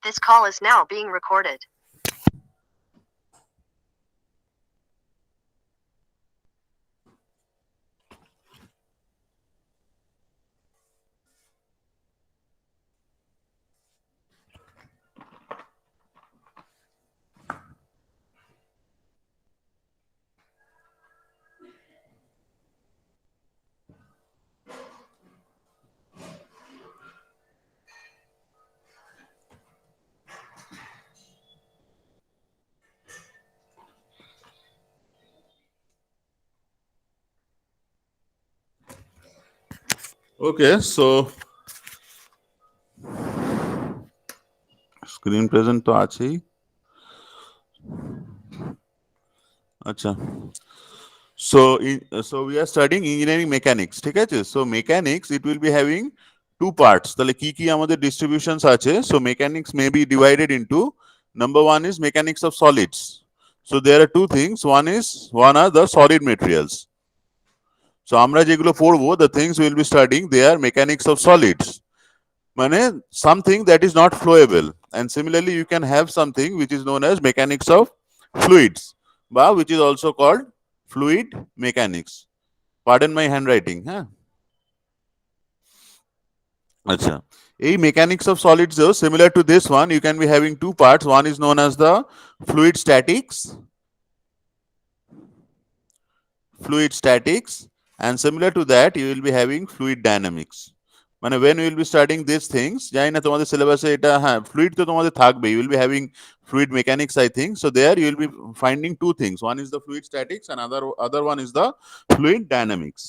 This call is now being recorded. Okay, so screen present তো আছেই। আচ্ছা, so we are studying engineering mechanics, ঠিক আছে? So mechanics it will be having two parts. তাহলে কি কি আমাদের distributions আছে? So mechanics may be divided into, number one is mechanics of solids. So there are two things. One are the solid materials. So আমরা যেগুলো পড়বো, the things we will be studying, they are mechanics of solids. মানে something that is not flowable, and similarly you can have something which is known as mechanics of fluids, বা which is also called fluid mechanics. Pardon my handwriting, হ্যাঁ? আচ্ছা, এই mechanics of solids similar to this one, you can be having two parts. One is known as the fluid statics, and similar to that you will be having fluid dynamics. মানে when you will be studying these things, জানি না তোমাদের সিলেবাসে এটা, হ্যাঁ fluid তো তোমাদের থাকবে, you will be having fluid mechanics I think. So there you will be finding two things. One is the fluid statics and other one is the fluid dynamics.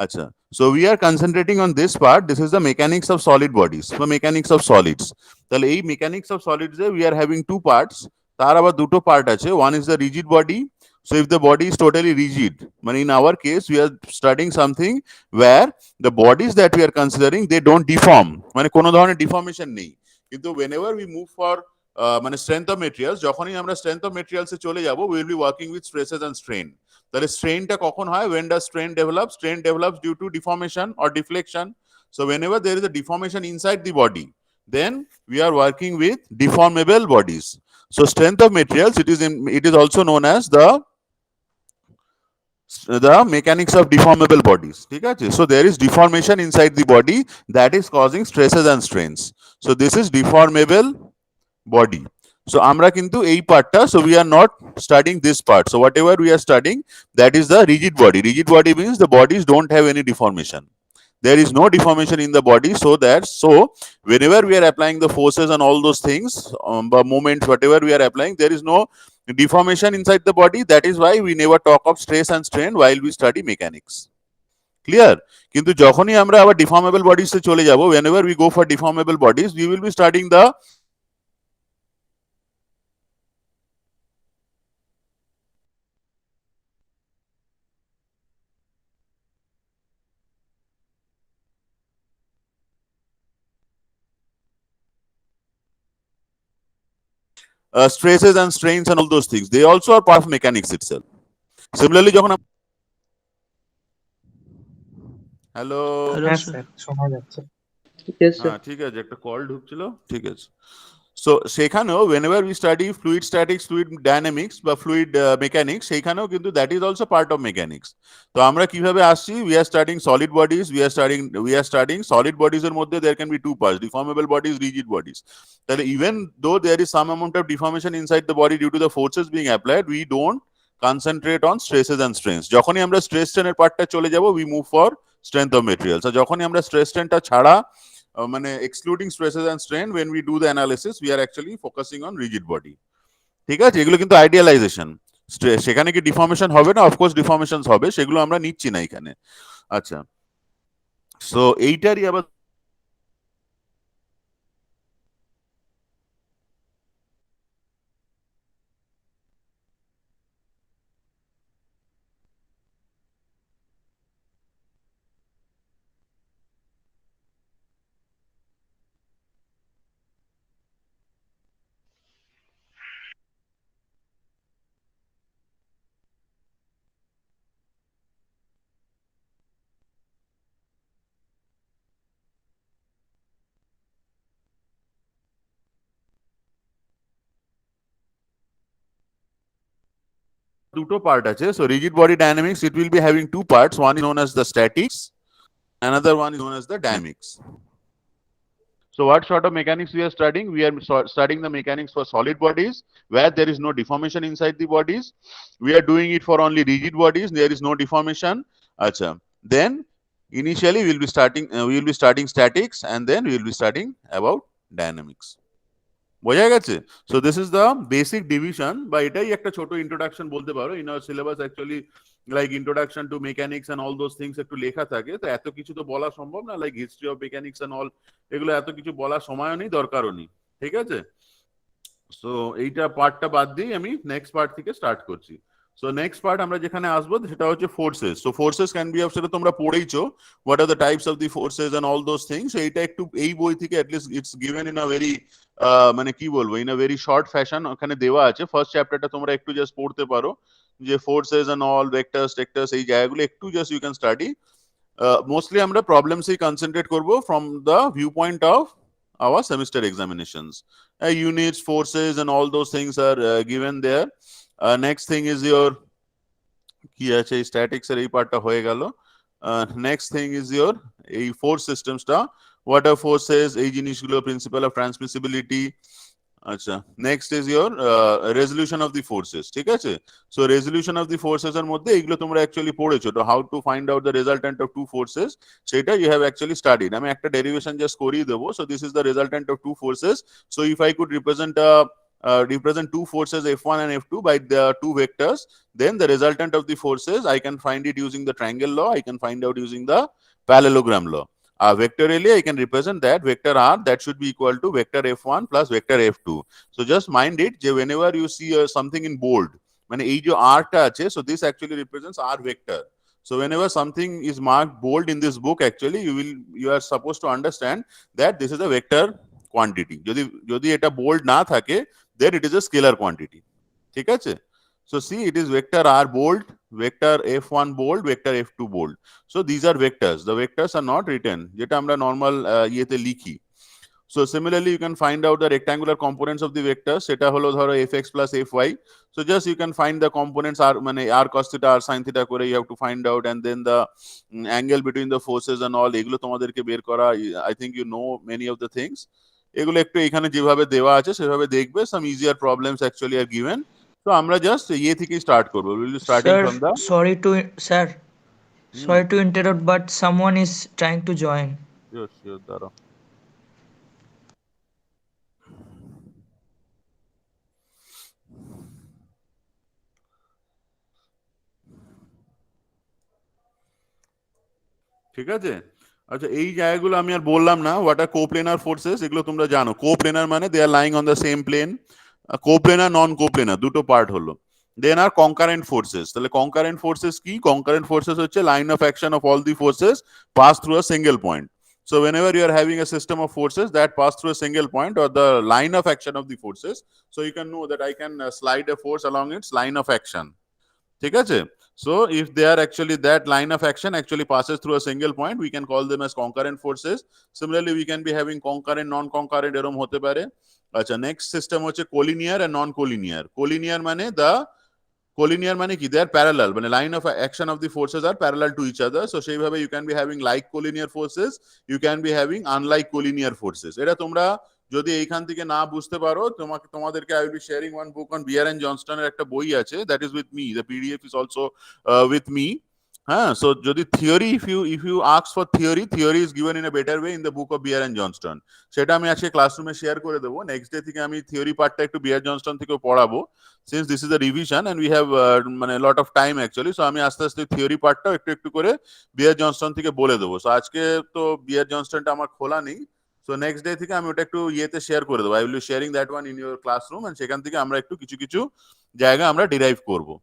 আচ্ছা, so we are concentrating on this part. This is the mechanics of solid bodies বা mechanics of solids. তাহলে এই mechanics of solids we are having two parts. তার আবার দুটো part আছে. One is the rigid body. So if the body is totally rigid, but in our case we are studying something where the bodies that we are considering, they don't deform, মানে কোনো ধরনের deformation নেই। কিন্তু whenever we move for মানে strength of materials, যখনই আমরা strength of materials এ চলে যাব, we will be working with stresses and strain. তাহলে strainটা কখন হয়? When does strain develop? Strain develops due to deformation or deflection. So whenever there is a deformation inside the body, then we are working with deformable bodies. So strength of materials, it is also known as the mechanics of deformable bodies, ঠিক আছে? So there is deformation inside the body that is causing stresses and strains. So this is deformable body. So আমরা কিন্তু এই পার্টটা, so we are not studying this part. So whatever we are studying, that is the rigid body. Rigid body means the bodies don't have any deformation. There is no deformation in the body, so whenever we are applying the forces and all those things, moments, whatever we are applying, there is no deformation inside the body. That is why we never talk of stress and strain while we study mechanics. Clear? কিন্তু যখনই আমরা আবার deformable bodies এ চলে যাব, whenever we go for deformable bodies, we will be studying the stresses and strains and all those things. They also are part of mechanics itself. Similarly, যখন hello, হ্যাঁ sir, শোনা যাচ্ছে। হ্যাঁ ঠিক আছে, একটা কল ঢুকছিল, ঠিক আছে। সো সেখানেও whenever we study fluid statics, fluid dynamics বা fluid mechanics, সেইখানেও কিন্তু that is also part of mechanics. তো আমরা কিভাবে আসছি? We are studying solid bodies, we are studying solid bodies এর মধ্যে there can be two parts: deformable bodies, rigid bodies. তাহলে even though there is some amount of deformation inside the body due to the forces being applied, we don't concentrate on stresses and strains. যখনই আমরা stress strain এর পার্টটা চলে যাব, we move for strength of materials. আর যখনই আমরা stress strainটা ছাড়া, মানে excluding stresses and strain, when we do the analysis, we are actually focusing on rigid body. ঠিক আছে? এগুলো কিন্তু আইডিয়ালাইজেশন। সেখানে কি ডিফর্মেশন হবে না? অফকোর্স ডিফর্মেশন হবে, সেগুলো আমরা নিচ্ছি না এখানে। আচ্ছা, সো এইটারই আবার দুটো পার্ট আছে। So rigid body dynamics, it will be having two parts. One is known as the statics, another one is known as the dynamics. So what sort of mechanics we are studying? We are studying the mechanics for solid bodies where there is no deformation inside the bodies. We are doing it for only rigid bodies. There is no deformation. Acha. Then initially we will be studying statics, and then we will be studying about dynamics. বোঝা গেছে? So this is the basic division, বা এটাই একটা ছোট introduction বলতে পারো। In our syllabus actually like introduction to mechanics and all those things একটু লেখা থাকে, তো এত কিছু তো বলা সম্ভব না, like history of mechanics and all, এগুলো এত কিছু বলার সময়ও নেই, দরকারও নেই, ঠিক আছে? সো এইটা পার্টটা বাদ দিয়ে আমি নেক্সট পার্ট থেকে স্টার্ট করছি। সো নেক্সট পার্ট আমরা যেখানে আসবো সেটা হচ্ছে forces. So forces can be of, সেটা তোমরা পড়েইছো, what are the types of the forces and all those things. এইটা একটু এই বই থেকে at least it's given in a very, মানে কি বলবো, in a very short fashion ওখানে দেওয়া আছে। ফার্স্ট চ্যাপ্টারটা তোমরা একটু জাস্ট পড়তে পারো, যে ফোর্সেস এন্ড অল, ভেক্টরস টেক্টরস, এই জায়গাগুলো একটু just you can study. Mostly আমরা প্রবলেমসই কনসেন্ট্রেট করবো from the viewpoint of our semester examinations. Units, forces and all those things are given there. Next thing is your কি আছে, statics এর এই পার্টটা হয়ে গেল। Next thing is your এই force systems টা, what are forces, এই জিনিসগুলো, principle of transmissibility। আচ্ছা, next is your resolution of the forces, ঠিক আছে? So resolution of the forces এর মধ্যে এইগুলো তোমরা অ্যাকচুয়ালি পড়েছো, তো how to find out the resultant of two forces, সেটা ইউ হ্যাভ অ্যাকচুয়ালি স্টাডিড। আমি একটা ডেরিভেশন জাস্ট করিয়ে দেবো। So this is the resultant of two forces. So if I could represent two forces F1 and F2 by the two vectors, then the resultant of the forces I can find it using the triangle law, I can find out using the parallelogram law. Vectorially I can represent that vector r, that should be equal to vector f1 plus vector f2. So just mind it, whenever you see something in bold, মানে এই যে r টা আছে, so this actually represents r vector. So whenever something is marked bold in this book, actually you are supposed to understand that this is a vector quantity. যদি এটা bold না থাকে, then it is a scalar quantity, ঠিক আছে? So see, it is vector r bold, vector f1 bold, vector f2 bold. So these are vectors. The vectors are not written, যেটা আমরা normal ইয়েতে লিখি। So similarly you can find out the rectangular components of the vectors, সেটা হলো ধরো fx plus fy. So just you can find the components r, মানে r cos theta, r sin theta করে you have to find out, and then the angle between the forces and all, এগুলো তোমাদেরকে বের করা। I think you know many of the things. এগুলো একটু এখানে যেভাবে দেওয়া আছে সেভাবে দেখবে। Some easier problems actually are given. So আমরা জাস্ট ইয়ে থেকে স্টার্ট করব। Will starting Sir, from the, sorry to interrupt, but someone is trying to join. Sure sure দাঁড়াও। ঠিক আছে? আচ্ছা, এই জায়গাগুলো আমি আর বললাম না। হোয়াট আর কোপ্লেনার ফোর্সেস, এগুলো তোমরা জানো। কোপ্লেনার মানে they are lying on the same plane. Coplanar, non coplanar, দুটো পার্ট হলো। Then are concurrent forces. তাহলে কনকারেন্ট ফোর্সেস কি? কনকারেন্ট ফোর্সেস হচ্ছে line of action of all the forces pass through a single point. So whenever you are having a system of forces that pass through a single point or the line of action of the forces, so you can know that I can slide a force along its line of action, ঠিক আছে? So if they are actually, that line of action actually passes through a single point, we can call them as concurrent forces. Similarly we can be having concurrent, non concurrent এরকম হতে পারে। আচ্ছা, next system হচ্ছে collinear আর নন collinear. Collinear মানে collinear মানে কি? They are parallel, মানে line of action of the forces are parallel to each other. So সেইভাবে you can be having like collinear forces, you can be having unlike collinear forces. এটা তোমরা যদি এইখান থেকে না বুঝতে পারো, তোমাদেরকে I will be sharing one book on Beer and Johnston এর একটা বই আছে, that is with me, the PDF is also with me. হ্যাঁ, সো যদি theory, if you ask for theory is given in a better way in the book of Beer and Johnston. সেটা আমি আজকে ক্লাসরুমে শেয়ার করে দেবো। Next day থেকে আমি থিওরি পার্টটা একটু বিয়ার জনস্টন থেকেও পড়াবো, since this is a revision and we have মানে lot of time actually. So আমি আস্তে আস্তে থিওরি পার্টটাও একটু একটু করে বিয়ার জনস্টন থেকে বলে দেবো। সো আজকে তো বিয়ার জনস্টনটা আমার খোলা নেই। সো নেক্সট ডে থেকে আমি ওটা একটু ইয়েতে শেয়ার করে দেবো। I will be sharing that one in your classroom, and সেখান থেকে আমরা একটু কিছু কিছু জায়গা আমরা ডিরাইভ করবো।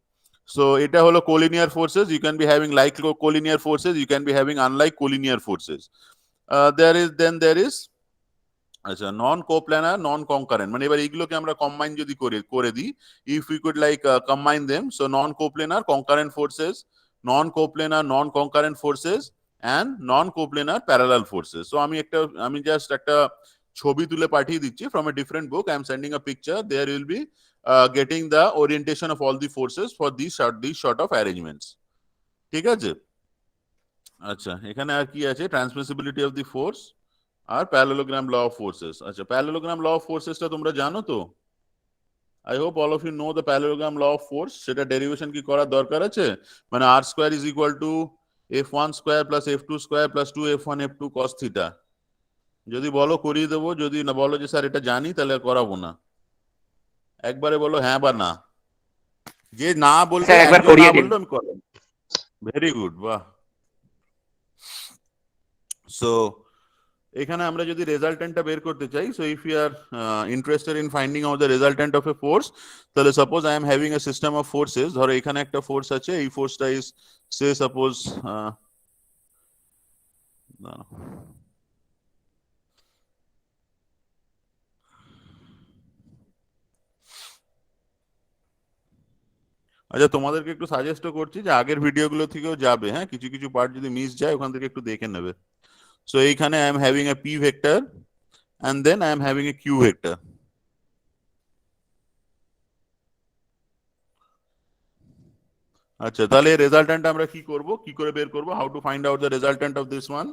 So এটা হলো collinear forces. You can be having like collinear forces, you can be having unlike collinear forces. There is আচ্ছা, নন কোপ্ল্যানার, নন কনকারেন্ট, মানে এবার এইগুলোকে আমরা কম্বাইন যদি করে দিই, if we could like combine them, so non coplanar concurrent forces, non coplanar non concurrent forces, and non coplanar parallel forces. So আমি just একটা ছবি তুলে পাঠিয়ে দিচ্ছি from a different book. I am sending a picture. There you will be getting the orientation of all the forces for these sort of arrangements. ঠিক আছে? আচ্ছা, এখানে আর কি আছে? ট্রান্সমিসিবিলিটি অফ দি ফোর্স আর প্যারালোগ্রাম ল অফ ফোর্সেস। আচ্ছা, parallelogram law of ফোর্সেসটা তোমরা জানো তো? I hope all of you know the parallelogram law of force. সেটা ডেরিভেশন কি করার দরকার আছে? মানে R square is equal to f1 square plus f2 square plus 2f1 f2 cos theta. যদি বলো করিয়ে দেবো, যদি না বলো যে স্যার এটা জানি তাহলে আর করাবো না। একবারে বলো হ্যাঁ বা না। যে না বলবে, একজন না বললো আমি করাবো। ভেরি গুড, বাহ। সো এখানে আমরা যদি রেজাল্টেন্টটা বের করতে চাই, so if you are interested in finding out the resultant of a force, তাহলে suppose I am having a system of forces. ধরো এখানে একটা ফোর্স আছে, এই ফোর্সটা ইজ সে সাপোজ আচ্ছা, তোমাদেরকে একটু সাজেস্টও করছি যে আগের ভিডিওগুলো থেকেও যাবে, হ্যাঁ, কিছু কিছু পার্ট যদি মিস যায় ওখান থেকে একটু দেখে নেবে। সো এইখানে I am having A P vector and then I am having a q vector. আচ্ছা, তাহলে রেজাল্টেন্ট আমরা কি করব, কি করে বের করব? How to find out the resultant of this one.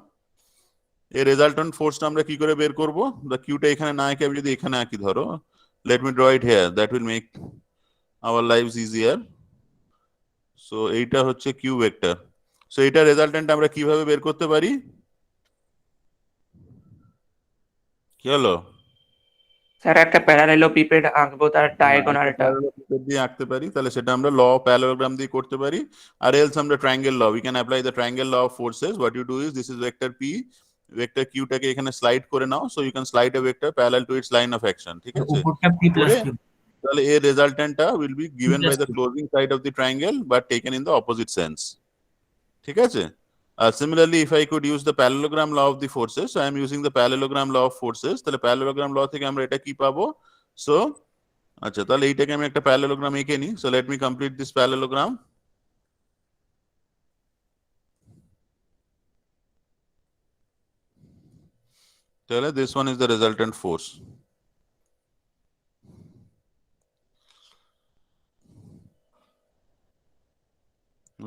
এই রেজাল্টেন্ট ফোর্সটা আমরা কি করে বের করব? দ্য কিউটা এখানে না এঁকে আমি যদি এখানে আঁকি, ধরো let me draw it here, that will make our lives easier. So এইটা হচ্ছে কিউ ভেক্টর। সো এইটা রেজাল্টেন্ট আমরা কিভাবে বের করতে পারি? কি হলো স্যার? একটা প্যারালেলোপিপেড আঁকবো, তার ডায়াগোনালটা দিয়ে আঁকতে পারি, তাহলে সেটা আমরা ল অফ প্যারালেলোগ্রাম দিয়ে করতে পারি। আর এলস আমরা triangle law, we can apply the triangle law of forces. What you do is, this is vector P, vector কিউটাকে এখানে স্লাইড করে নাও। So you can slide a vector parallel to its line of action. ঠিক আছে? উপরটা p plus q তাহলে এর রেজাল্টেন্টটা will be given by plus the q closing side of the triangle but taken in the opposite sense. ঠিক আছে? Similarly, if I could use the parallelogram law of the forces, so I am using the parallelogram law of forces. তাহলে parallelogram law থেকে আমরা এটা কি পাবো? So আচ্ছা, তাহলে এইটাকে আমি একটা প্যারালেলোগ্রাম এঁকে নিই। So let me complete this parallelogram. তাহলে this one is the resultant force.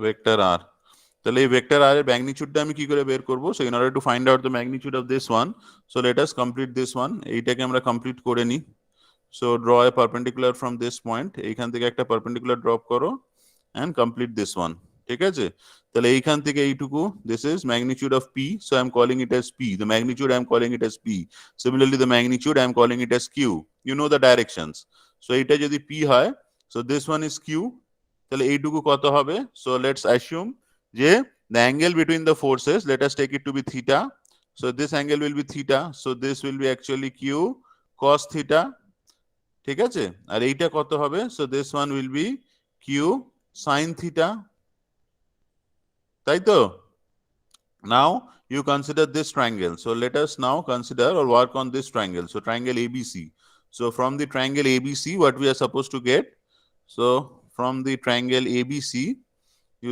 Vector R. তাহলে এই ভেক্টর আর এর ম্যাগনিটিউডটা আমি কি করে বের করব? So in order to find out the magnitude of this one, so let us complete this one. এইটাকে আমরা কমপ্লিট করে নিই। So draw A perpendicular from this point, এইখান থেকে একটা পারপেন্ডিকুলার ড্রপ করো and complete this one. ঠিক আছে? তাহলে এইখান থেকে এইটুকু, this is magnitude of p, so I am calling it as p. The magnitude I am calling it as p. Similarly, the magnitude I am calling it as q. You know the directions. So এইটা যদি p হয়, so this one is q. তাহলে এইটুকু কত হবে? So let's assume যে the angle between the forces, let us take it to be theta. So this angle will be theta. So this will be actually q cos theta. ঠিক আছে? আর এইটা কত হবে? So this one will be q sine theta. তাই তো? Now you consider this triangle. So let us now consider or work on this triangle. So triangle ABC. So from the triangle ABC, what we are supposed to get? So from the triangle ABC,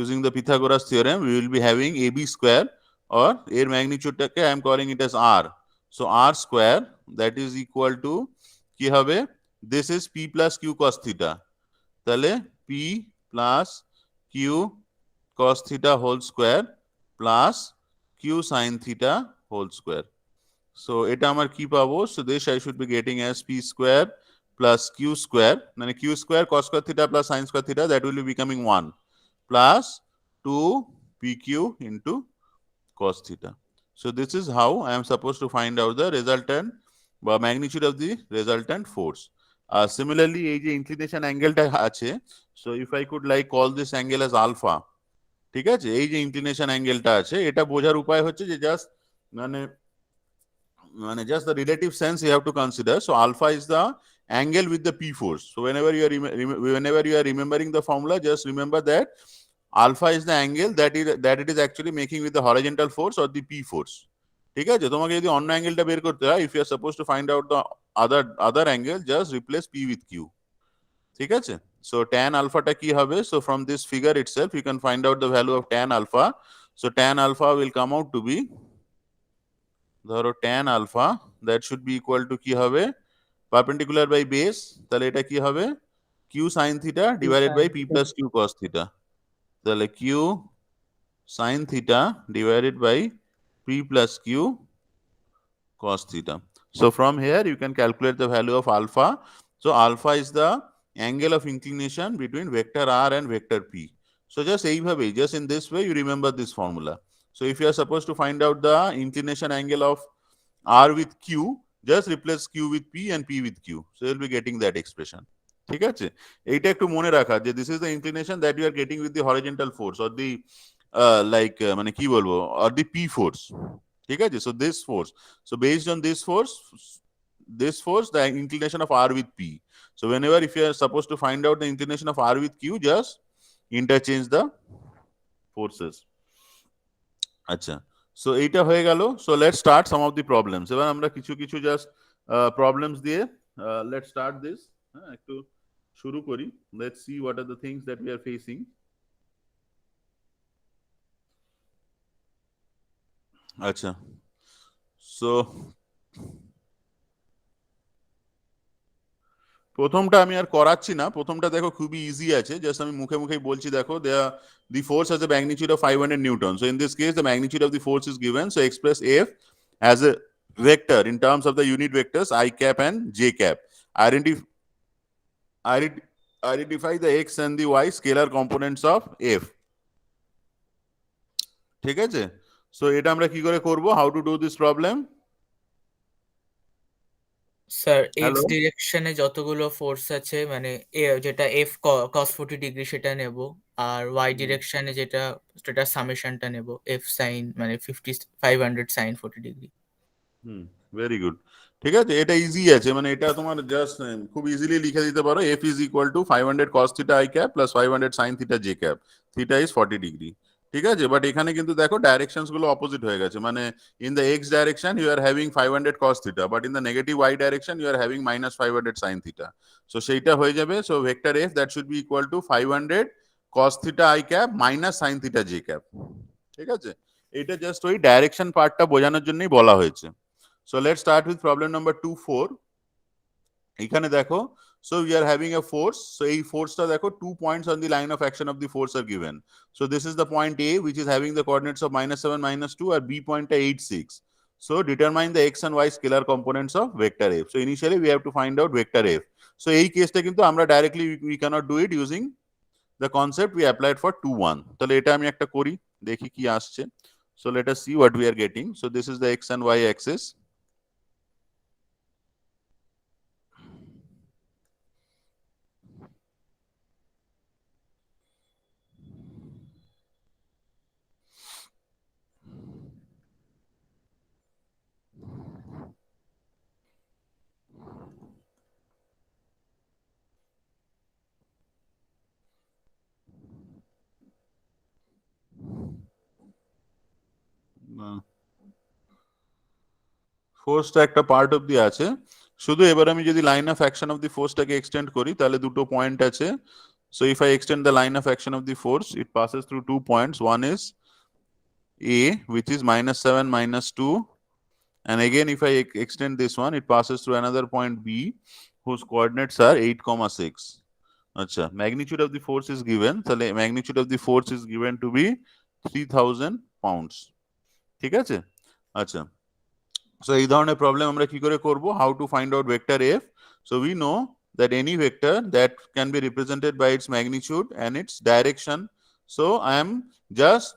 using the Pythagoras theorem, we will be having AB square, or air magnitude টাকে I am calling it as R. So R square, that is equal to কি হবে? This is P plus Q cos theta. তাহলে P plus Q cos theta whole square plus Q sin theta whole square. So এটা আমার কি পাবো? So this I should be getting as P square plus Q square, মানে Q square cos square theta plus sin square theta, that will be becoming 1 plus 2 PQ into cos theta. So this is how I am supposed to find out the resultant বা magnitude of the resultant force. Similarly, এই যে inclination angle-টা আছে, so if I could like call this angle as alpha, ঠিক আছে? এই যে inclination angle-টা আছে, এটা বোঝার উপায় হচ্ছে যে just মানে just the relative sense you have to consider. So alpha is the angle with the p force. So whenever you are remembering the formula, just remember that alpha is the angle that it is actually making with the horizontal force or the p force. ঠিক আছে? তোমাকে যদি অন্য অ্যাঙ্গেলটা বের করতে হয়, if you are supposed to find out the other angle, just replace p with q. ঠিক আছে? So tan alpha টা কি হবে? So from this figure itself you can find out the value of tan alpha. So tan alpha will come out to be ধরো tan alpha that should be equal to কি হবে perpendicular by base, তাহলে এটা কি হবে q sin theta divided by p plus q cos theta, তাহলে q sin theta divided by p plus q cos theta. So from here you can calculate the value of alpha. So alpha is the angle of inclination between vector r and vector p. So just just in this way you remember this formula. So if you are supposed to find out the inclination angle of r with q, just replace q with p and p with q. So you'll be getting that expression. ঠিক আছে, এইটা একটু মনে রাখা যে this is the inclination that you are getting with the horizontal force or the মানে কি বলবো or the p force. ঠিক আছে, so this force, so based on this force the inclination of r with p. So whenever if you are supposed to find out the inclination of r with q, just interchange the forces. আচ্ছা, so এইটা হয়ে গেল। So let's start some of the problems. এবার আমরা কিছু কিছু just problems দিয়ে let's start this. হ্যাঁ, একটু শুরু করি। Let's see what are the things that we are facing. আচ্ছা, সো প্রথমটা আমি আর করাচ্ছি না, প্রথমটা দেখো খুবই ইজি আছে, জাস্ট আমি মুখে মুখেই বলছি। দেখো the force has a magnitude of 500 newton. So in this case the magnitude of the force is given, so express F as a vector in terms of the unit vectors I cap and j cap. Identify the x and the y scalar components of F. ঠিক আছে, so এটা আমরা কি করে করব, how to do this problem? Sir x Hello? ডিরেকশনে যতগুলো force আছে মানে যেটা এফ কস 40 ডিগ্রি সেটা নেব, আর ওয়াই ডিরেকশনে যেটা সেটা সামেশনটা নেব এফ সাইন মানে 500 সাইন 40 ডিগ্রি। Very good. ঠিক আছে, এটা ইজি আছে, মানে এটা তোমার জাস্ট খুব ইজিলি লিখে দিতে পারো। F is equal to 500 cos theta i cap plus 500 sin theta j cap, theta is 40 degree. ঠিক আছে, বাট এখানে কিন্তু দেখো ডাইরেকশনস গুলো অপোজিট হয়ে গেছে, মানে in the x direction you are having 500 cos theta, but in the negative y direction you are having minus 500 sin theta. So সেইটা হয়ে যাবে, so vector F that should be equal to 500 cos theta i cap minus sin theta j cap. ঠিক আছে, এটা just ওই direction পার্টটা বোঝানোর জন্যই বলা হয়েছে। So let's start with problem number 2-4. এখানে দেখো, so we are having a force, so এই ফোর্সটা দেখো 2 points on the line of action of the force are given. So this is the point A which is having the coordinates of -7 -2, or B point 8 6. So determine the x and y scalar components of vector F. So initially we have to find out vector F. So এই কেসটা কিন্তু আমরা directly we cannot do it using the concept we applied for 2-1. তাহলে এটা আমি একটা করি, দেখি কি আসছে। So let us see what we are getting. So this is the x and y axis. ফোর্সটা একটা পার্ট অফ দি আছে, শুধু এবার আমি যদি line of action of the ফোর্সটাকে এক্সটেন্ড করি তাহলে দুটো পয়েন্ট আছে। So if I extend the line of action of the force it passes through 2 points. One is A which is -7 -2, and again if I extend this one it passes through another point B whose coordinates are 8,6. আচ্ছা, magnitude of the force is given, তাহলে magnitude of the force is given to be 3000 pounds. ঠিক আছে, আচ্ছা, so এই ধরনের problem আমরা কি করে করব, how to find out vector F? So we know that any vector that can be represented by its magnitude and its direction. So I am just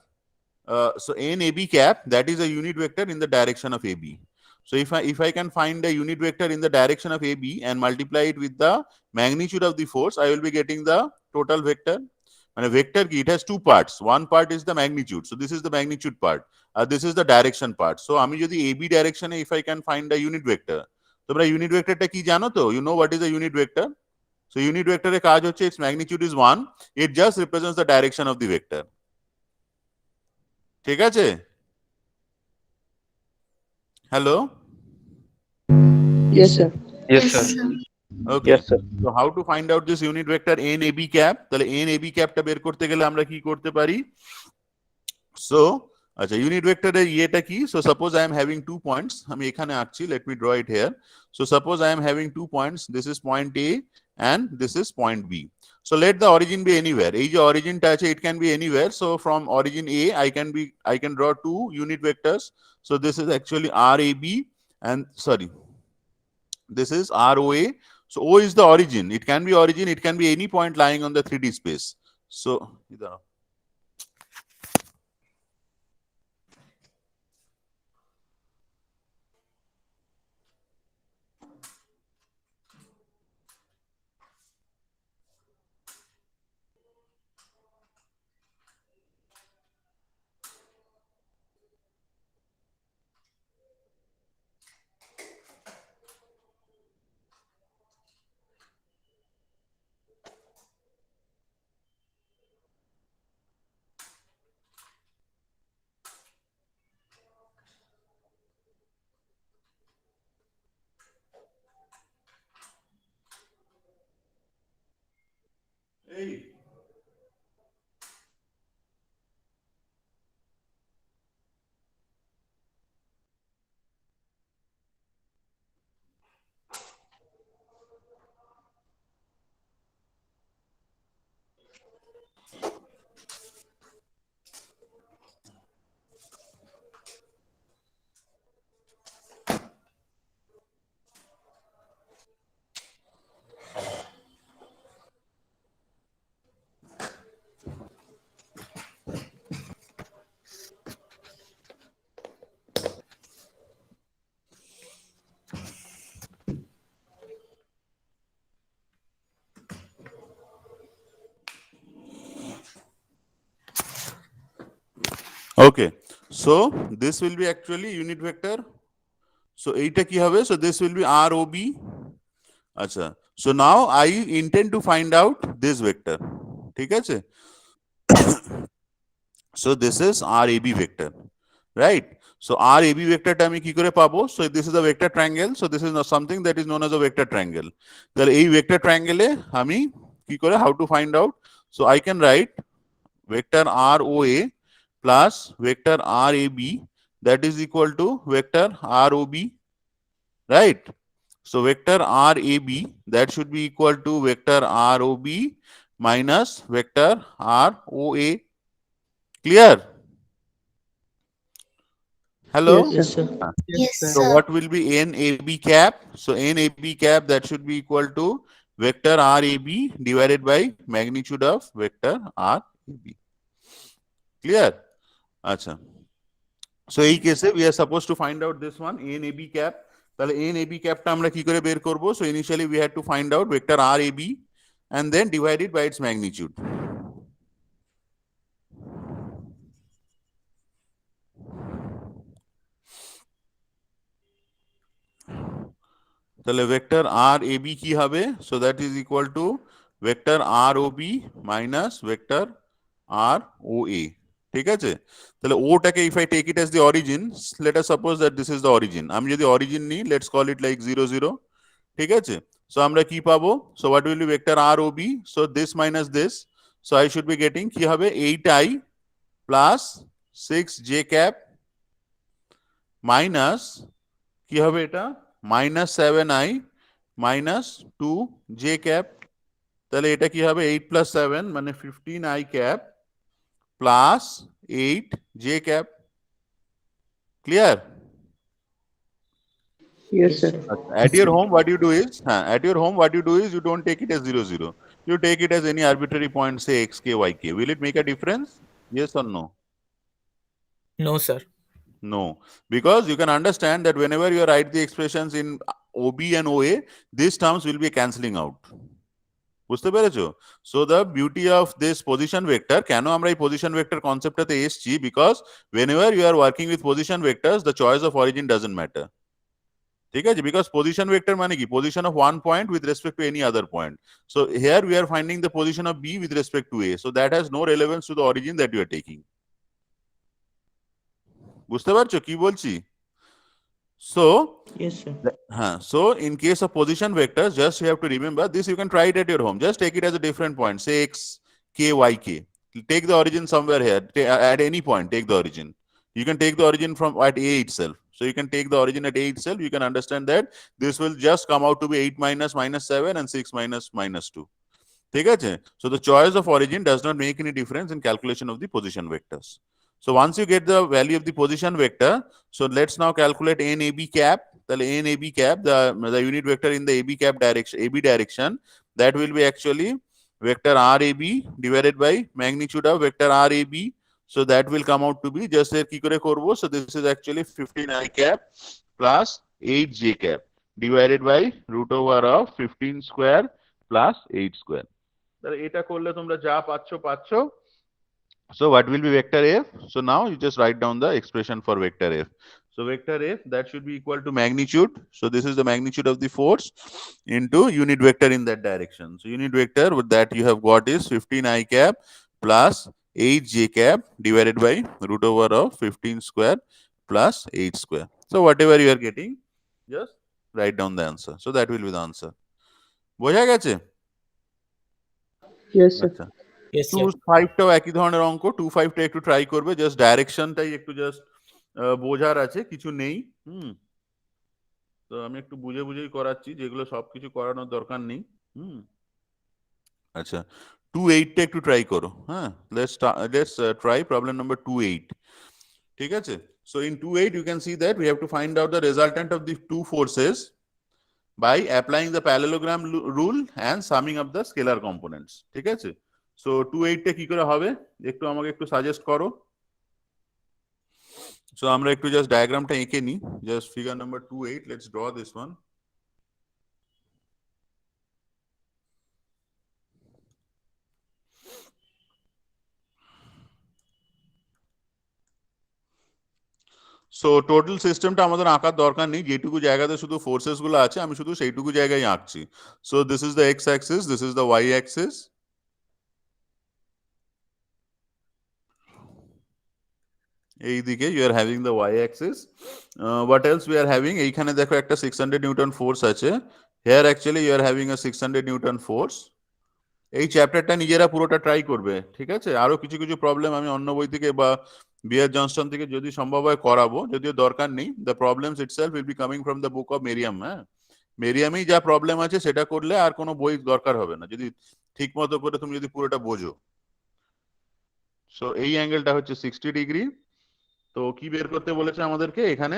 so n AB cap, that is a unit vector in the direction of AB. So if I can find a unit vector in the direction of AB and multiply it with the magnitude of the force, I will be getting the total vector. And a vector, it has two parts. One part is the magnitude. So this is the magnitude part. This is the direction part. So আমি যদি AB direction if I can find a unit vector, তোমরা unit vectorটা কি জানো তো? You know what is a unit vector? So unit vector এর কাজ হচ্ছে its magnitude is 1. It just represents the direction of the vector. ঠিক আছে? Hello? Yes, sir. Yes, sir. Okay. Yes, sir. So how to find out this unit vector n AB cap? তাহলে n AB capটা বের করতে গেলে আমরা কি করতে পারি? So আচ্ছা, ইউনিট ভেক্টরের ইয়েটা কি? So suppose I am having 2 points, আমি এখানে আঁকছি, let me draw it here. So suppose I am having 2 points, this is point A and this is point B. So let the origin be anywhere. এই যে অরিজিনটা আছে, it can be anywhere. So from origin A I can draw two unit vectors. So this is actually RAB and sorry, this is ROA. So O is the origin. It can be origin, it can be any point lying on the 3D space. So okay, so this will be actually unit vector. So এইটা কি হবে? So this will be ROB. আচ্ছা, so now I intend to find out this vector. ঠিক আছে? So this is RAB vector, right? So RAB vector টা আমি কি করে পাবো? So this is a vector triangle. So this is not something that is known as a vector triangle. তাহলে এই vector triangle এ আমি কি করে, how to find out? So I can write vector ROA plus vector RAB, that is equal to vector ROB, right? So vector RAB, that should be equal to vector ROB minus vector ROA. Clear? Hello? Yes, sir. Yes, So what will be NAB cap? So NAB cap, that should be equal to vector RAB divided by magnitude of vector RAB. Clear? Acha. So এই কেসে we are supposed to find out this one, NAB cap. তাহলে NAB cap টা আমরা কি করে বের করব? So initially we had to find out vector RAB and then divide it by its magnitude. তাহলে ভেক্টর আর এ বি কি হবে? So that is equal to vector R O B minus vector R O A. ঠিক আছে? তাহলে ওটাকে if I take it as the origin, let us suppose that this is the origin. আমি যদি origin নিই, let's call it like 0 0। ঠিক আছে? So আমরা কি পাবো? So what will be vector R O B? So this minus this, so I should be getting কি হবে? 8i plus 6j cap minus কি হবে এটা? Minus 7i minus 2j cap. তাহলে এটা কি হবে? 8 প্লাস 7 মানে 15i cap plus 8j cap. Clear? Yes, sir. At your home, what you do is, you don't take it as 0 0. You take it as any arbitrary point, say xk, yk. Will it make a difference? Yes or no? No, sir. No, because you can understand that whenever you write the expressions in OB and OA, these terms will be cancelling out. বুঝতে পেরেছো? So the beauty of this position vector, কেন আমরা এই position vector কনসেপ্টটাতে এসেছি, because whenever you are working with position vectors, the choice of origin doesn't matter. ঠিক আছে? Because position vector মানে কি? Position of one point with respect to any other point. So here we are finding the position of B with respect to A. So that has no relevance to the origin that you are taking. বুঝতে পারছো কি বলছি? So Yes, sir. so in case of position vectors, just you have to remember this. You can try it at your home. Just take it as a different point, say x, k, y, k. Take the origin somewhere here. At any point, take the origin. You can take the origin from at A itself. So you can take the origin at A itself. You can understand that this will just come out to be 8 minus minus 7 and 6 minus minus 2. Okay? So the choice of origin does not make any difference in calculation of the position vectors. So once you get the value of the position vector, so let's now calculate NAB cap. The NAB cap, the unit vector in the AB cap direction, AB direction, that will be actually vector RAB divided by magnitude of vector RAB. So that will come out to be just here ki kore korbo. So this is actually 15 I cap plus 8 J cap divided by root over of 15 square plus 8 square. তাহলে এটা করলে তোমরা যা পাচ্ছ so what will be vector f? So now you just write down the expression for vector f. So vector f, that should be equal to magnitude. So this is the magnitude of the force into unit vector in that direction. So unit vector with that you have got is 15 I cap plus 8 j cap divided by root over of 15 square plus 8 square. So whatever you are getting, just write down the answer. So that will be the answer. বোঝা গেছে? Yes, sir. আচ্ছা, Yes, sir. 2-5টাও একই ধরনের অঙ্ক। 2-5টা একটু try করবে, just ডাইরেকশনটাই একটু just বোঝার আছে, কিছু নেই। তো আমি একটু বুঝেই করাচ্ছি, যেগুলো সবকিছু করানোর দরকার নেই। আচ্ছা, 2-8টা একটু ট্রাই করো। হ্যাঁ, লেটস ট্রাই প্রবলেম নাম্বার 2-8। ঠিক আছে? So in 2-8 you can see that we have to find out the resultant of the two forces by applying the parallelogram rule and summing up the scalar components. ঠিক আছে? So 2-8টা কি করে হবে একটু আমাকে একটু সাজেস্ট করো। So আমরা একটু জাস্ট ডায়াগ্রামটা এঁকে নিই, just figure number 2-8, let's draw this one. So total সিস্টেমটা আমাদের আঁকার দরকার নেই, যেটুকু জায়গাতে শুধু ফোর্সেস গুলো আছে আমি শুধু সেইটুকু জায়গায় আঁকছি। So this is the X axis, this is the Y axis. এইদিকে you are having the Y axis. What else we are having, এইখানে দেখো একটা 600 নিউটন ফোর্স আছে। Here actually you are having a 600 newton force. এই চ্যাপ্টারটা নিজেরা পুরোটা try করবে, ঠিক আছে? আরো কিছু কিছু প্রবলেম আমি অন্য বই থেকে বা বিয়ার জনস্টন থেকে যদি সম্ভব হয় করাবো, যদিও দরকার নেই। The problems itself will be coming from the book of Merriam. হ্যাঁ, মেরিয়ামেই যা প্রবলেম আছে সেটা করলে আর কোনো বই দরকার হবে না, যদি ঠিক মতো করে তুমি যদি পুরোটা বোঝো। সো এই অ্যাঙ্গেলটা হচ্ছে 60 ডিগ্রি। তো কি বের করতে বলেছে আমাদেরকে এখানে?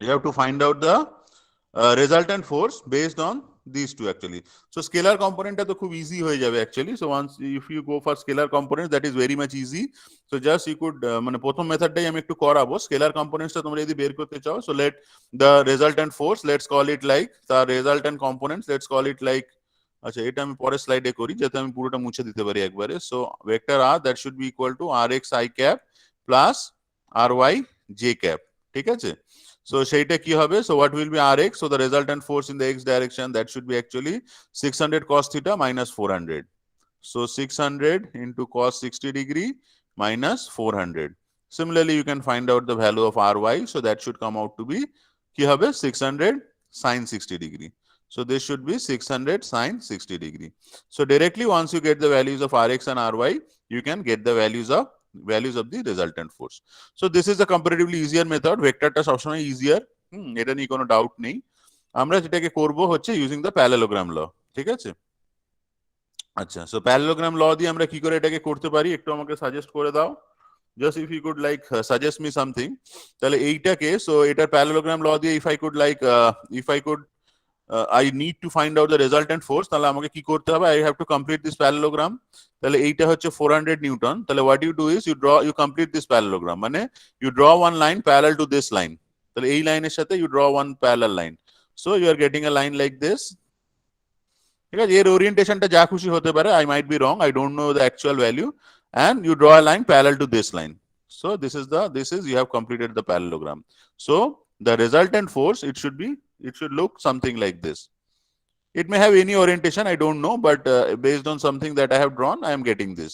You have to find out the resultant force based on these two actually. So scalar component টা তো খুব ইজি হয়ে যাবে actually. So once if you go for scalar components, that is very much easy. So just you could মানে প্রথম মেথডটাই আমি একটু করাবো। স্কেলার কম্পোনেন্টসটা তোমরা যদি বের করতে চাও, so let the resultant force, let's call it like the resultant components, let's call it like, আচ্ছা এটা আমি পরের স্লাইডে করি যাতে আমি পুরোটা মুছে দিতে পারি একবারে। So vector r, that should be equal to rx I cap plus ry j cap। ঠিক আছে? So সেইটা কি হবে? So what will be Rx? So the resultant force in the x direction, that should be actually 600 cos theta minus 400. So 600 into cos 60 degree minus 400. Similarly, you can find out the value of Ry. So that should come out to be কি হবে? 600 sin 60 degree. So this should be 600 sin 60 degree. So directly once you get the values of Rx and Ry, you can get the values of the resultant force. So this is a comparatively easier method. ভেক্টরটা সবসময় easier, এটা নিয়ে কোনো doubt নেই। আমরা যেটাকে করব হচ্ছে using the parallelogram law. ঠিক আছে? আচ্ছা, সো প্যারালোগ্রাম ল দিয়ে আমরা কি করে এটাকে করতে পারি একটু আমাকে সাজেস্ট করে দাও। Just if you could like suggest me something, তাহলে এইটাকে, সো এটার প্যারালোগ্রাম ল দিয়ে if I could I need to find out the resultant force, তাহলে আমাকে কি করতে হবে? I have to complete this parallelogram. তাহলে এইটা হচ্ছে 400 নিউটন। তাহলে what you do is you complete this parallelogram, মানে you draw one line parallel to this line. তাহলে এই লাইনের সাথে you draw one parallel line. So you are getting a line like this. ঠিক আছে? এর ওরিয়েন্টেশনটা যা খুশি হতে পারে, I might be wrong, I don't know the actual value, and you draw a line parallel to this line. So this is you have completed the parallelogram. So the resultant force, it should look something like this. It may have any orientation, I don't know, but based on something that I have drawn, I am getting this.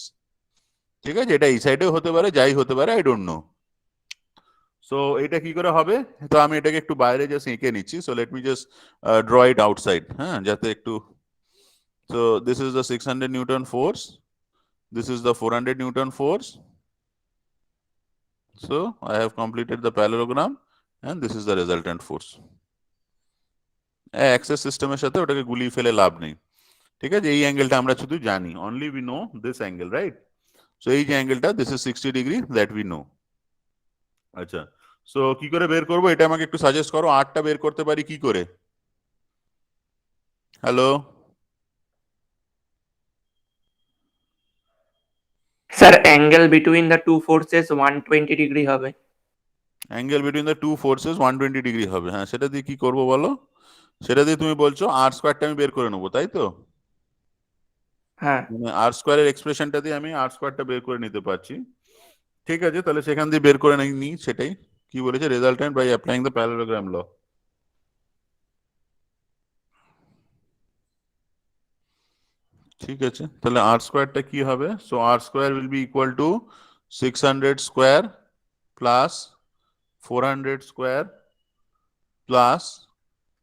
ঠিক আছে? এটা এই সাইডেও হতে পারে, যাই হতে পারে, I don't know. So এটা কি করে হবে? তো আমি এটাকে একটু বাইরে জাস্ট এঁকে নিচ্ছি। So let me just draw it outside, হ্যাঁ, যাতে একটু। So this is the 600 Newton force, this is the 400 Newton force. So I have completed the parallelogram and this is the resultant force. Access সিস্টেমের সাথে ওটাকে গুলিয়ে ফেলে লাভ নেই, ঠিক আছে? এই অ্যাঙ্গেলটা আমরা শুধু জানি, only we know this angle, right? So এই যে অ্যাঙ্গেলটা, this is 60 degree, that we know. আচ্ছা, সো কি করে বের করবো এটা আমাকে একটু সাজেস্ট করো। আরটা বের করতে পারি কি করে? Hello, sir angle between the two forces 120 degree হবে। Angle between the two forces 120 degree হবে, হ্যাঁ। সেটা দিয়ে কি করবো বলো? সেটা দিয়ে তুমি বলছো আর স্কোয়ারটা আমি বের করে নেবো, তাই তো? হ্যাঁ মানে আর স্কোয়ারের এক্সপ্রেশনটা দিয়ে আমি আর স্কোয়ারটা বের করে নিতে পারছি, ঠিক আছে? তাহলে সেখান দিয়ে বের করে নিই, সেটাই কি বলেছে, resultant by applying the parallelogram law. ঠিক আছে, তাহলে আর স্কোয়ারটা কি হবে? So R square will be equal to 600 square plus 400 square plus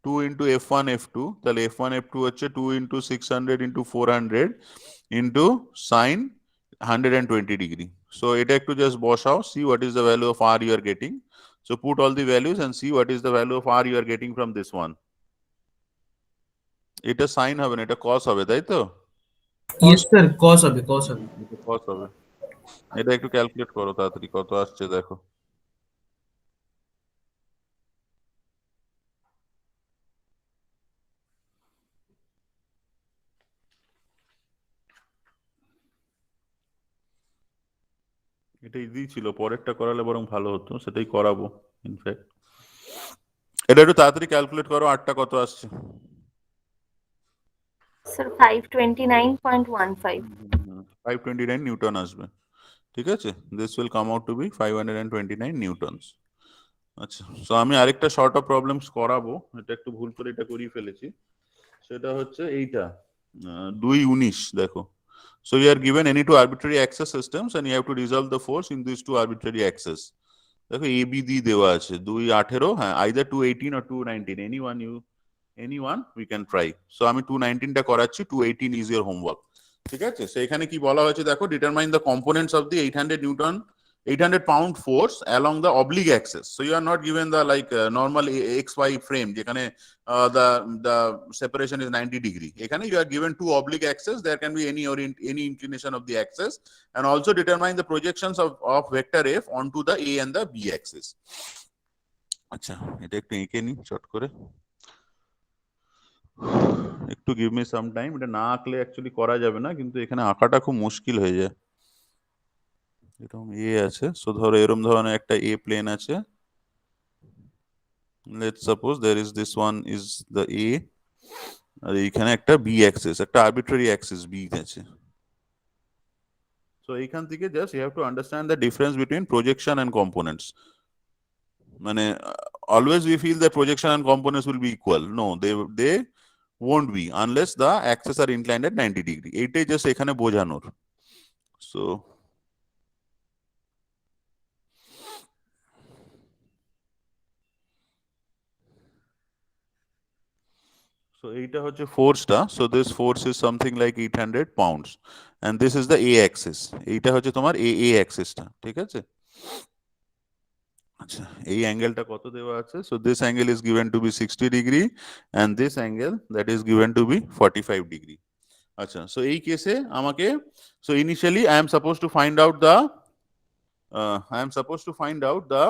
2 into F1 F2, তাহলে F1 F2 হচ্ছে 2 into 600 into 400 into sine 120 degree. So এটা একটু জাস্ট বসাও, see what is the value of r you are getting. So put all the values and see what is the value of r you are getting from this one. এটা sign হবে না, এটা কস হবে, তাই তো? Yes sir, কস হবে, কস হবে। এটা কস হবে। এটা একটু ক্যালকুলেট করো তাড়াতাড়ি, কত আসছে দেখো। এটা ইজি ছিল, পরেরটা করালে বরং ভালো হতো, সেটাই করাবো ইনফ্যাক্ট। এটা একটু তাড়াতাড়ি ক্যালকুলেট করো, আটটা কত আসছে? Sir, 529.15. 529 নিউটন আসবে, ঠিক আছে? This will come out to be 529 newtons. আচ্ছা, সো আমি আরেকটা শর্ট অফ প্রবলেমস করাবো, এটা একটু ভুল করে এটা করিয়ে ফেলেছি। সেটা হচ্ছে এইটা 2:19 দেখো। So you are given any two arbitrary axis systems and you have to resolve the force in these two arbitrary axes. দেখো এ বি ডি দেওয়া আছে, 2:18, হ্যাঁ, either 218 or 219, anyone we can try. So আমি 219টা করাচ্ছি, 218 is your homework, ঠিক আছে? So এখানে কি বলা হয়েছে দেখো, determine the components of the 800 pound force along the oblique axis. So you are not given the like normal XY frame যেখানে the separation is 90 degree. এখানে you are given two oblique axes, there can be any inclination of the axis, and also determine the projections of vector F onto the A and the B axis. আচ্ছা, এটা একটু এঁকে নি চট করে, একটু give me some time. এটা না আঁকলে অ্যাকচুয়ালি করা যাবে না, কিন্তু এখানে আঁকাটা খুব মুশকিল হয়ে যায়। এরকম এ আছে, সো ধরো এরকম ধরনের একটা এ প্লেন আছে, let's suppose there is this one is the A, আর এইখানে একটা বি অ্যাক্সিস, একটা আরবিট্রারি অ্যাক্সিস বি আছে। সো এইখান থেকে just you have to understand the difference between projection and components. মানে always we feel that projection and components will be equal. No, they won't be unless the axes are inclined at 90 degree. এইটাই জাস্ট এখানে বোঝানোর। So so এইটা হচ্ছে ফোর্সটা। So this force is something like 800 pounds and this is the a axis. এইটা হচ্ছে তোমার a axisটা, ঠিক আছে? আচ্ছা, এই অ্যাঙ্গেলটা কত দেওয়া আছে? So this angle is given to be 60 degree and this angle that is given to be 45 degree. আচ্ছা, সো এই কেসে আমাকে, so initially I am suppose to find out the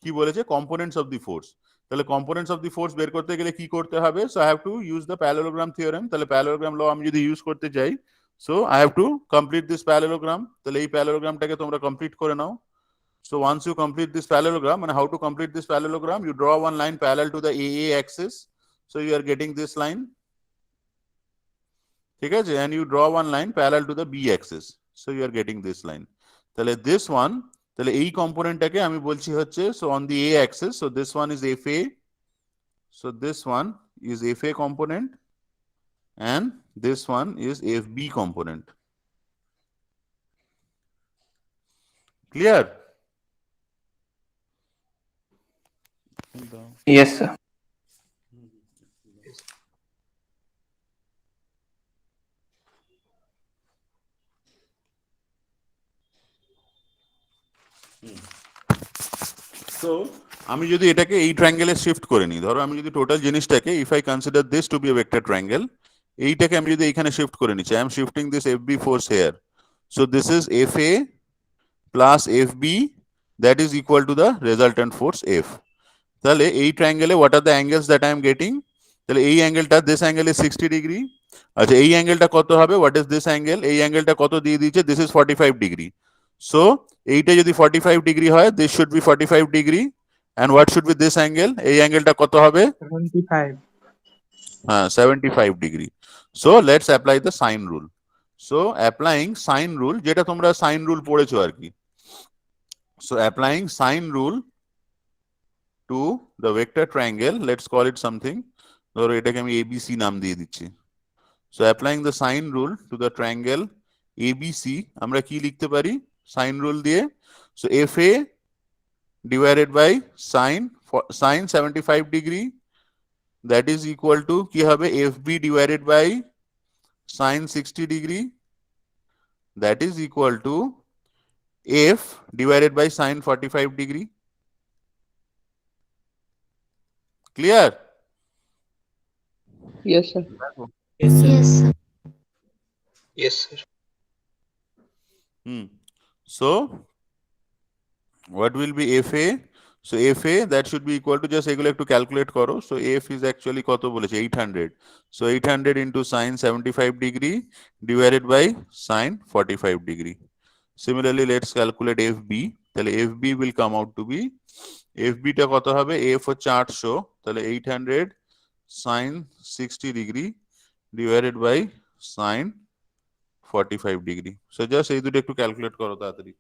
কি বলেছে, কম্পোনেন্টস অফ দি ফোর্স। তাহলে components of the force বের করতে গেলে কি করতে হবে? So I have to use the parallelogram theorem. তাহলে প্যারালোগ্রাম ল আমি যদি ইউজ করতে চাই, so I have to complete this parallelogram. তাহলে এই প্যারালোগ্রামটাকে তোমরা কমপ্লিট করে নাও। So once you complete this parallelogram, and how to complete this parallelogram, you draw one line parallel to the AA axis. So you are getting this line, ঠিক আছে? And you draw one line parallel to the B axis. So you are getting this line. তাহলে this one, তাহলে এই কম্পোনেন্টটাকে আমি বলছি হচ্ছে, so on the A axis, so this one is FA. So this one is FA component and this one is FB component. Clear? Yes sir. So আমি যদি এটাকে এই ট্রায়াঙ্গেলে শিফট করে নিই, ধরো আমি যদি টোটাল জিনিসটাকে if I consider this to be a vector triangle, এইটাকে আমি যদি এখানে শিফট করে নিচ্ছি, I am shifting this F B force here, so this is F A plus F B that is equal to the resultant force F. তাহলে এই ট্রায়াঙ্গেলে what are the angles that I am getting, তাহলে এই অ্যাঙ্গেলটা this angle is 60 degree. আচ্ছা এই অ্যাঙ্গেলটা কত হবে, হোয়াট ইজ দিস অ্যাঙ্গেল, এই অ্যাঙ্গেলটা কত দিয়ে দিয়েছে, দিস ইজ 45 ডিগ্রি। সো এইটা যদি 45 ডিগ্রি হয়, this should be 45 degree, and what should be this angle, এই অ্যাঙ্গেলটা কত হবে, 75. হ্যাঁ 75 degree. So let's apply the sign rule. So applying sign rule, যেটা তোমরা সাইন রুল পড়েছো আর কি। So applying sign rule to the vector triangle, let's call it something, ধরো এটাকে আমি এবিসি নাম দিয়ে দিচ্ছি। So applying the sign rule to the triangle ABC, আমরা কি লিখতে পারি সাইন রুল দিয়ে, so F A divided by sine 75 degree, that is equal to কি হবে fb divided by sine 60 degree, that is equal to f divided by sine 45 degree. Clear? Yes, sir. Yes, sir. Yes, sir. Yes, sir. So what will be fa, so fa that should be equal to, just এগুলো একটু calculate করো, so f is actually কত বলেছে 800, so 800 into sine 75 degree divided by sine 45 degree. Similarly let's calculate fb, তাহলে fb will come out to be, fb টা কত হবে, f হচ্ছে 800, তাহলে 800 sine 60 degree divided by sine 45 degree. So just এই দুটো একটু ক্যালকুলেট করো তাড়াতাড়ি।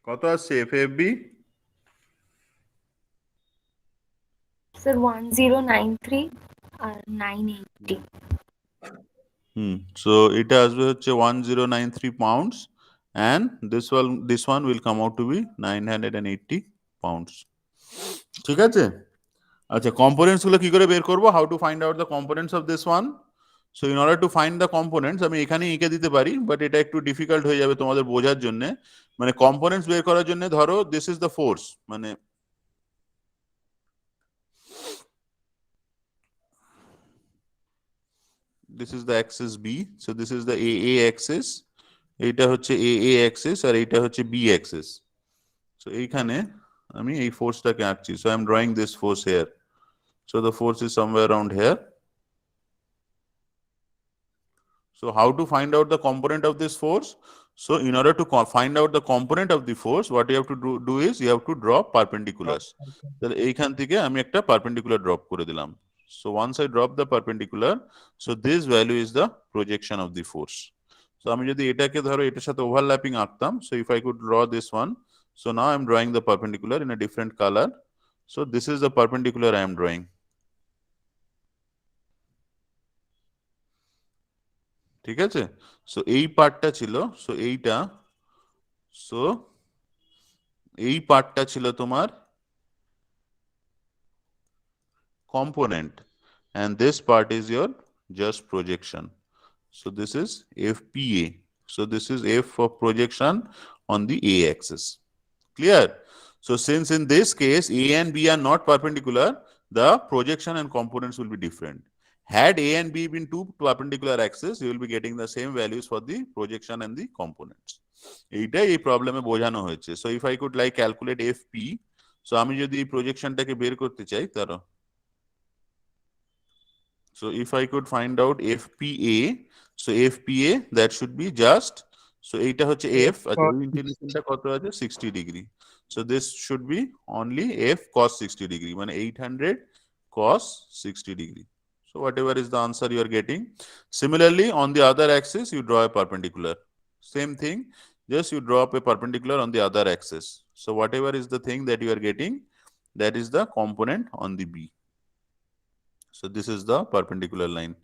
কত আসছে এফএফবি, Sir, 1093 or 980. so এটা আসবে হচ্ছে 1093 pounds and this one will come out to be 980 pounds. ঠিক আছে, আচ্ছা কম্পোনেন্টস গুলো কি করে বের করব, how to find out the components of this one. So in order to find the components, আমি এখানে এঁকে দিতে পারি, বাট এটা একটু ডিফিকাল্ট হয়ে যাবে তোমাদের বোঝার জন্য। মানে কম্পোনেন্টস বের করার জন্য ধরো দিস ইজ দ্য ফোর্স, মানে this is the axis b, so this is the aa axis, এইটা হচ্ছে aa axis আর এইটা হচ্ছে b axis। so এইখানে আমি এই ফোর্সটাকে আঁকছি, so I am drawing this force here, so the force is somewhere around here. So how to find out the component of this force? So in order to find out the component of the force, what you have to do is you have to draw perpendiculars. তাহলে এইখান থেকে আমি একটা perpendicular drop করে দিলাম। So once I drop the perpendicular, so this value is the projection of the force. So আমি যদি এটাকে ধরো এটার সাথে overlapping আঁকতাম, so if I could draw this one, so now I am drawing the perpendicular in a different color. So this is the perpendicular I am drawing. ঠিক আছে, so এই পার্টটা ছিল, সো এইটা, সো এই পার্টটা ছিল তোমার component and this part is your just projection. So this is FPA. So this is F for projection on the A axis. Clear? So since in this case A and B are not perpendicular, the projection and components will be different. Had A and B been two perpendicular axes, you will be getting the same values for the projection and the components. এইটাই এই প্রবলেমে বোঝানো হয়েছে। So if I could like calculate FP, so আমি যদি এই প্রজেকশনটাকে বের করতে চাই তাহলে, so if I could find out FPA, so FPA that should be just, so এইটা হচ্ছে F, আচ্ছা এই ইনক্লিনেশনটা কত আছে 60 degree, So this should be only F cos 60 degree, 800 cos 60 degree. So whatever is the answer you are getting. Similarly, on the other axis, you draw a perpendicular. Same thing, just you draw up a perpendicular on the other axis. So whatever is the thing that you are getting, that is the component on the B. So this is the perpendicular line.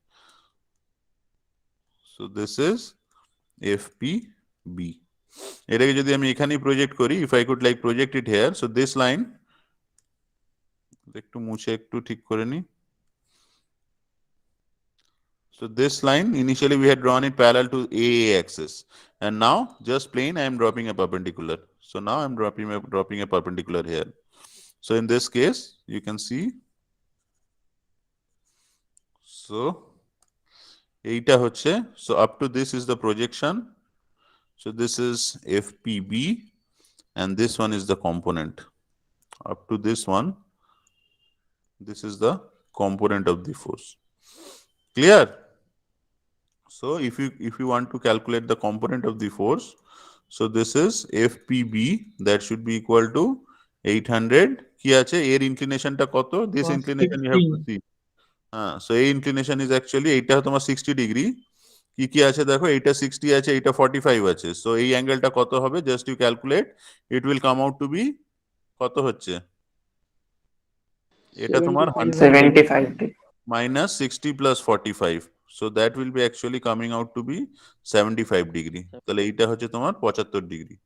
So this is FPB. এটাকে যদি আমি এখানেই project করি, if I could like project it here, so this line একটু মুছে একটু ঠিক করে নি. So this line initially we had drawn it parallel to AA axis, and now just plain I am dropping a perpendicular. So now I am dropping a perpendicular here. So in this case you can see, so এইটা হচ্ছে, so up to this is the projection. So this is FPB and this one is the component. Up to this one, this is the component of the force. Clear? So if you want to calculate the component of the force, so this is FPB, that should be equal to 800 কি আছে এর ইনক্লিনেশনটা কত, this inclination you have to see. So এই inclination is actually এইটা তোমার 60 degree, কি কি আছে দেখো, এইটা 60 আছে, এইটা 45 আছে, সো এই অ্যাঙ্গেলটা কত হবে, just you calculate, it will come out to be কত হচ্ছে, এটা তোমার 75 minus 60 plus 45, so that will be actually coming out to be 75 degree. তাহলে এইটা হচ্ছে তোমার 75 degree.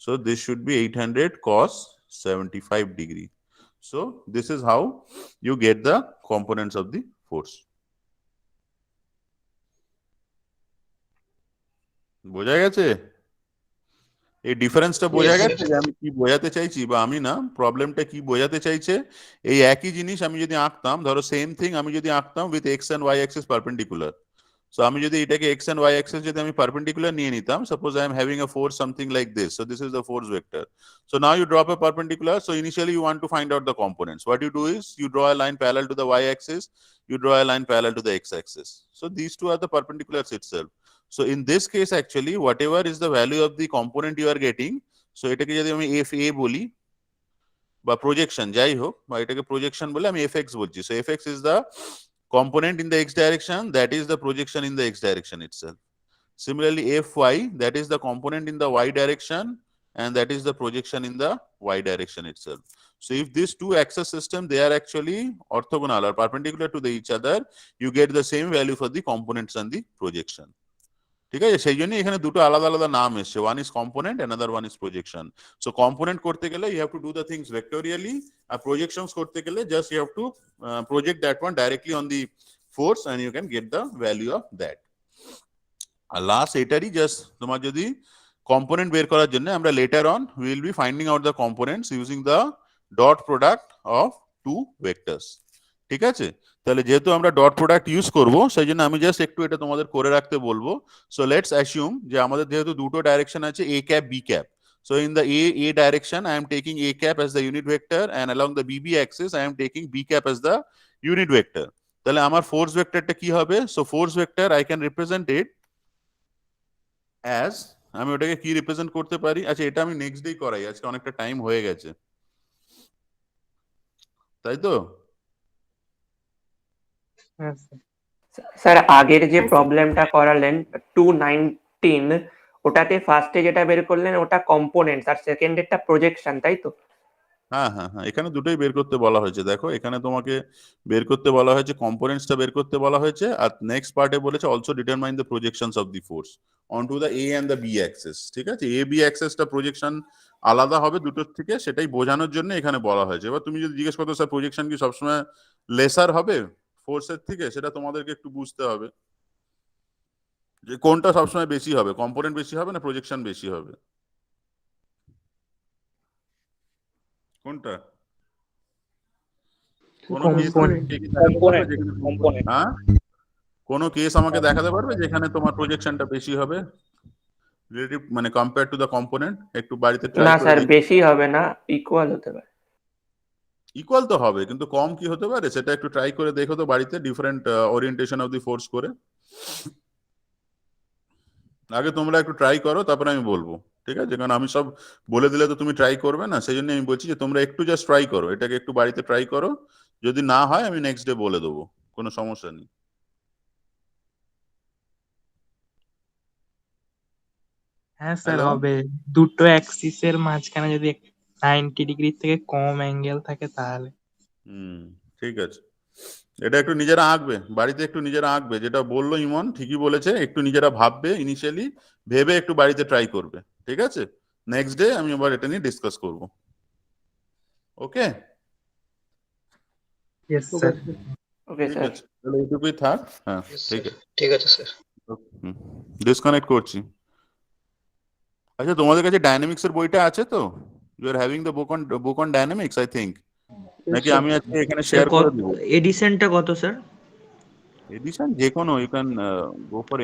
So this should be 800 cos 75 degree. So this is how you get the components of the force. বোঝা গেছে? এই ডিফারেন্সটা বোঝা Yes, গেছে yes. যে আমি কি বোঝাতে চাইছি, বা আমি না, প্রবলেমটা কি বোঝাতে চাইছে। এই একই জিনিস আমি যদি আঁকতাম, ধরো সেম থিং আমি যদি আঁকতাম with x and y axis perpendicular, so আমি যদি এটাকে এক্স এন্ড ওয়াই অ্যাক্সিস যদি আমি পারপেন্ডিকুলার নিয়ে নিতাম, suppose I am having a force something like this, so this is the force vector, so now you drop a perpendicular, so initially you want to find out the components, what you do is you draw a line parallel to the Y axis, you draw a line parallel to the x-axis. So these two are the perpendiculars itself. So in this case, actually, whatever is the value of the component you are getting, so এটাকে যদি আমি FA বলি বা projection যাই হোক, বা এটাকে projection বলে আমি FX বলছি, so FX is the component in the x direction, that is the projection in the x direction itself. Similarly, FY, that is the component in the y direction, and that is the projection in the y direction itself. So if these two axis system, they are actually orthogonal or perpendicular to each other, you get the same value for the components and the projection. ঠিক আছে, সেই জন্য এখানে দুটো আলাদা আলাদা নাম এসছে, one is component, another one is projection. So component করতে গেলে you have to do the things vectorially, আর প্রজেকশনস করতে গেলে just you have to project that one directly on the force and you can get the value of that. আর last এটারই just তোমার যদি component বের করার জন্য আমরা later on will be finding out the components using the dot product of two vectors. ঠিক আছে, তাহলে যেহেতু আমরা ডট প্রোডাক্ট ইউজ করব, সেই জন্য আমি জাস্ট একটু এটা তোমাদের করে রাখতে বলবো। সো লেটস অ্যাসিউম যে আমাদের যেহেতু দুটো ডাইরেকশন আছে, A cap B cap, so in the a direction I am taking a cap as the unit vector, and along the bb axis I am taking b cap as the unit vector. তাহলে আমার force ভেক্টরটা কি হবে? So force vector I can represent it as, আমি ওটাকে কি represent করতে পারি, আচ্ছা এটা আমি নেক্সট ডে করাই, আজকে অনেকটা টাইম হয়ে গেছে, তাই তো? স্যার আগের যে প্রবলেমটা করালেন 219, ওটাতে ফার্স্টে যেটা বের করলেন ওটা কম্পোনেন্টস আর সেকেন্ডেরটা প্রজেকশন, তাই তো? হ্যাঁ হ্যাঁ হ্যাঁ, এখানে দুটোই বের করতে বলা হয়েছে। দেখো এখানে তোমাকে বের করতে বলা হয়েছে, কম্পোনেন্টসটা বের করতে বলা হয়েছে, আর নেক্সট পার্টে বলেছে also determine the projections of the force onto the a and the b axis. ঠিক আছে, এ বি অ্যাক্সিসটা প্রজেকশন আলাদা হবে দুটোর থেকে, সেটাই বোঝানোর জন্য এখানে বলা হয়েছে। এবার তুমি যদি জিজ্ঞেস করো স্যার প্রজেকশন কি সবসময় লেসার হবে ফোর্সের থেকে, সেটা তোমাদেরকে একটু বুঝতে হবে যে কোনটা সবসময় বেশি হবে, কম্পোনেন্ট বেশি হবে না প্রজেকশন বেশি হবে, কোনটা? কোন কেস আমাকে দেখাতে পারবে যেখানে তোমার প্রজেকশনটা বেশি হবে রিলেটিভ, মানে কম্পেয়ার টু দ্য কম্পোনেন্ট? একটু বাড়িতে ট্রাই না করে স্যার, দেখো। বেশি হবে না, ইকুয়াল হতে পারে। ইকুয়াল তো হবে, কিন্তু কম কি হতে পারে সেটা একটু ট্রাই করে দেখো তো বাড়িতে, different orientation of the force করে। আগে তোমরা একটু ট্রাই করো, তারপরে আমি বলবো। ঠিক আছে, কারণ আমি সব বলে দিলে তো তুমি ট্রাই করবে না, সেই জন্য আমি বলছি যে তোমরা একটু জাস্ট ট্রাই করো, এটাকে একটু বাড়িতে ট্রাই করো, যদি না হয় আমি নেক্সট ডে বলে দেবো, কোনো সমস্যা নেই। হ্যাঁ স্যার Hello? হবে, দুটো অ্যাক্সিসের মাঝখানে যদি 90 ডিগ্রি থেকে কম অ্যাঙ্গেল থাকে তাহলে। ঠিক আছে, এটা একটু নিজেরা আঁকবে বাড়িতে, একটু নিজেরা আঁকবে, যেটা বললো ইমন ঠিকই বলেছে, একটু নিজেরা ভাববে, ইনিশিয়ালি ভেবে একটু বাড়িতে ট্রাই করবে, ঠিক আছে? নেক্সট ডে আমি আবার এটা নিয়ে ডিসকাস করব। Okay yes sir. ওকে ঠিক স্যার। আছে, তাহলে এইটুকুই থাক। হ্যাঁ Yes, ঠিক sir. আছে, ঠিক আছে স্যার। ডিসকানেক্ট করছি। আচ্ছা, তোমাদের কাছে ডায়নামিক্স এর বইটা আছে তো? You are having the book on dynamics I think, নাকি আমি আজকে এখানে স্যার শেয়ার করে দেবো? এডিশনটা কত স্যার? এডিশন যে কোনো, ইউ ক্যান গো ফর